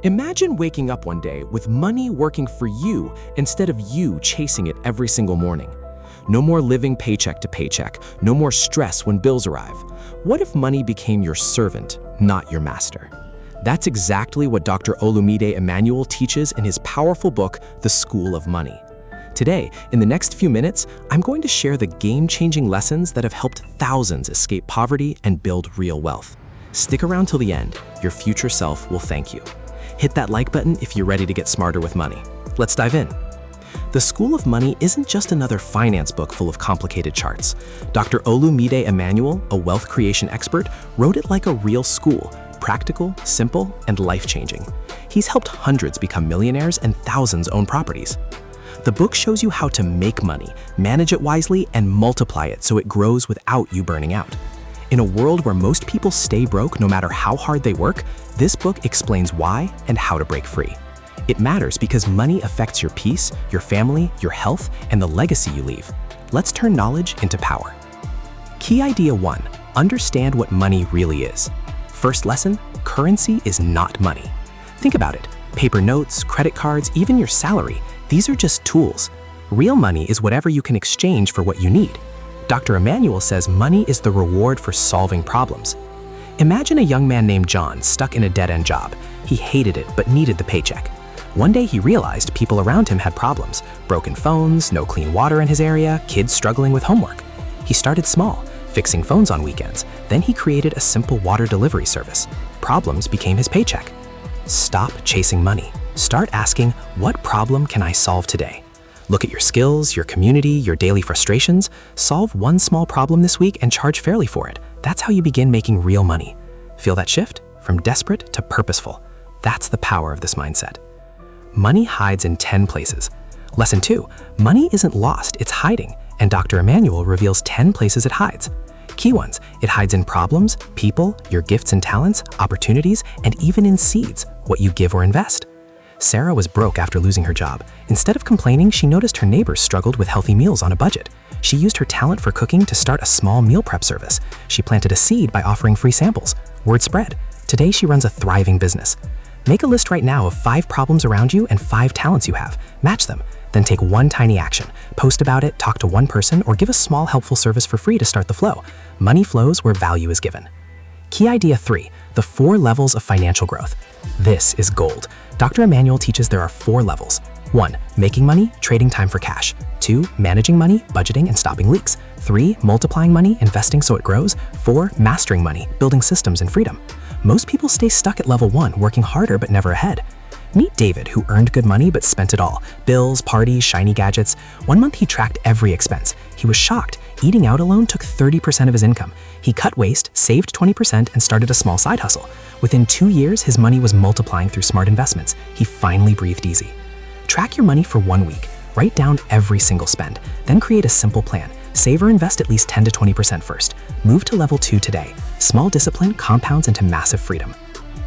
Imagine waking up one day with money working for you instead of you chasing it every single morning. No more living paycheck to paycheck, no more stress when bills arrive. What if money became your servant, not your master? That's exactly what Dr. Olumide Emmanuel teaches in his powerful book, The School of Money. Today, in the next few minutes, I'm going to share the game-changing lessons that have helped thousands escape poverty and build real wealth. Stick around till the end. Your future self will thank you. Hit that like button if you're ready to get smarter with money. Let's dive in. The School of Money isn't just another finance book full of complicated charts. Dr. Olumide Emmanuel, a wealth creation expert, wrote it like a real school, practical, simple, and life-changing. He's helped hundreds become millionaires and thousands own properties. The book shows you how to make money, manage it wisely, and multiply it so it grows without you burning out. In a world where most people stay broke no matter how hard they work, this book explains why and how to break free. It matters because money affects your peace, your family, your health, and the legacy you leave. Let's turn knowledge into power. Key idea 1, understand what money really is. First lesson, currency is not money. Think about it. Paper notes, credit cards, even your salary, these are just tools. Real money is whatever you can exchange for what you need. Dr. Emmanuel says money is the reward for solving problems. Imagine a young man named John stuck in a dead-end job. He hated it but needed the paycheck. One day he realized people around him had problems: broken phones, no clean water in his area, kids struggling with homework. He started small, fixing phones on weekends. Then he created a simple water delivery service. Problems became his paycheck. Stop chasing money. Start asking, what problem can I solve today? Look at your skills, your community, your daily frustrations. Solve one small problem this week and charge fairly for it. That's how you begin making real money. Feel that shift? From desperate to purposeful. That's the power of this mindset. Money hides in 10 places. Lesson 2, money isn't lost, it's hiding, and Dr. Emmanuel reveals 10 places it hides. Key ones, it hides in problems, people, your gifts and talents, opportunities, and even in seeds, what you give or invest. Sarah was broke after losing her job. Instead of complaining, she noticed her neighbors struggled with healthy meals on a budget. She used her talent for cooking to start a small meal prep service. She planted a seed by offering free samples. Word spread. Today she runs a thriving business. Make a list right now of 5 problems around you and 5 talents you have. Match them. Then take one tiny action. Post about it, talk to one person, or give a small helpful service for free to start the flow. Money flows where value is given. Key idea 3, the 4 levels of financial growth. This is gold. Dr. Emmanuel teaches there are 4 levels. 1, making money, trading time for cash. 2, managing money, budgeting and stopping leaks. 3, multiplying money, investing so it grows. 4, mastering money, building systems and freedom. Most people stay stuck at level 1, working harder but never ahead. Meet David, who earned good money but spent it all. Bills, parties, shiny gadgets. One month he tracked every expense. He was shocked. Eating out alone took 30% of his income. He cut waste, saved 20%, and started a small side hustle. Within 2 years, his money was multiplying through smart investments. He finally breathed easy. Track your money for 1 week. Write down every single spend. Then create a simple plan. Save or invest at least 10 to 20% first. Move to level 2 today. Small discipline compounds into massive freedom.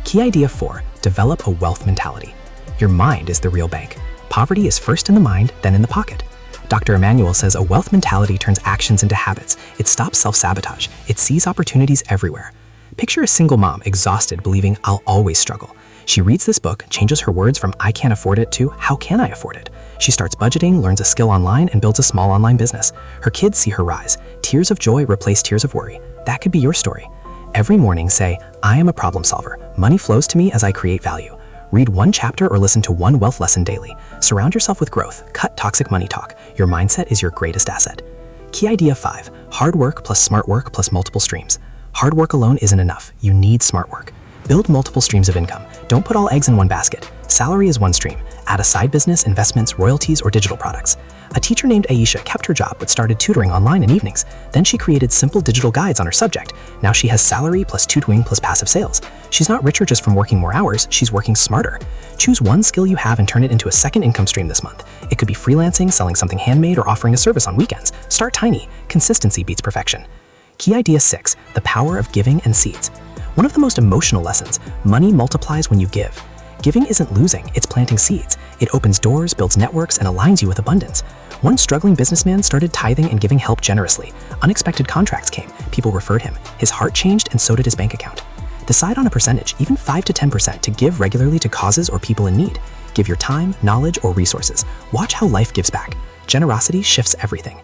Key idea 4, develop a wealth mentality. Your mind is the real bank. Poverty is first in the mind, then in the pocket. Dr. Emmanuel says a wealth mentality turns actions into habits. It stops self-sabotage. It sees opportunities everywhere. Picture a single mom exhausted, believing I'll always struggle. She reads this book, changes her words from I can't afford it to how can I afford it? She starts budgeting, learns a skill online, and builds a small online business. Her kids see her rise. Tears of joy replace tears of worry. That could be your story. Every morning say, I am a problem solver. Money flows to me as I create value. Read one chapter or listen to one wealth lesson daily. Surround yourself with growth. Cut toxic money talk. Your mindset is your greatest asset. Key idea 5, hard work plus smart work plus multiple streams. Hard work alone isn't enough. You need smart work. Build multiple streams of income. Don't put all eggs in one basket. Salary is one stream. Add a side business, investments, royalties, or digital products. A teacher named Aisha kept her job but started tutoring online in evenings. Then she created simple digital guides on her subject. Now she has salary plus tutoring plus passive sales. She's not richer just from working more hours, she's working smarter. Choose one skill you have and turn it into a second income stream this month. It could be freelancing, selling something handmade, or offering a service on weekends. Start tiny. Consistency beats perfection. Key idea 6, the power of giving and seeds. One of the most emotional lessons, money multiplies when you give. Giving isn't losing, it's planting seeds. It opens doors, builds networks, and aligns you with abundance. One struggling businessman started tithing and giving help generously. Unexpected contracts came. People referred him. His heart changed and so did his bank account. Decide on a percentage, even 5 to 10%, to give regularly to causes or people in need. Give your time, knowledge, or resources. Watch how life gives back. Generosity shifts everything.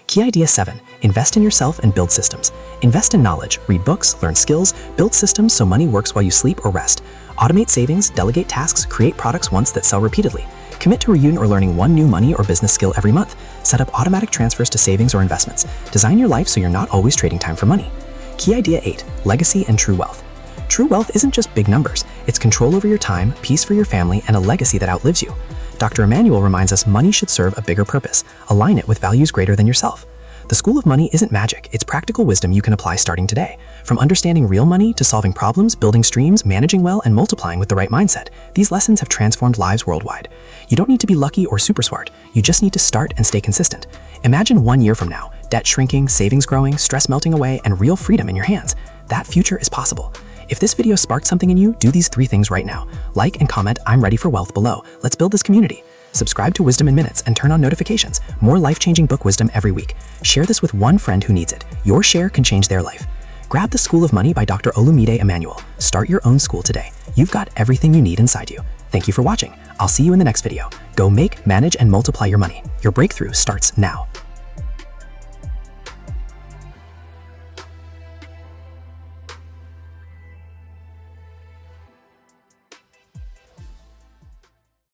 Key idea 7, invest in yourself and build systems. Invest in knowledge, read books, learn skills, build systems so money works while you sleep or rest. Automate savings, delegate tasks, create products once that sell repeatedly. Commit to reviewing or learning one new money or business skill every month. Set up automatic transfers to savings or investments. Design your life so you're not always trading time for money. Key idea 8, legacy and true wealth. True wealth isn't just big numbers. It's control over your time, peace for your family, and a legacy that outlives you. Dr. Emmanuel reminds us money should serve a bigger purpose. Align it with values greater than yourself. The School of Money isn't magic, it's practical wisdom you can apply starting today. From understanding real money to solving problems, building streams, managing well, and multiplying with the right mindset, these lessons have transformed lives worldwide. You don't need to be lucky or super smart, you just need to start and stay consistent. Imagine 1 year from now, debt shrinking, savings growing, stress melting away, and real freedom in your hands. That future is possible. If this video sparked something in you, do these 3 things right now. Like and comment "I'm ready for wealth" below. Let's build this community. Subscribe to Wisdom in Minutes and turn on notifications. More life-changing book wisdom every week. Share this with one friend who needs it. Your share can change their life. Grab The School of Money by Dr. Olumide Emmanuel. Start your own school today. You've got everything you need inside you. Thank you for watching. I'll see you in the next video. Go make, manage, and multiply your money. Your breakthrough starts now.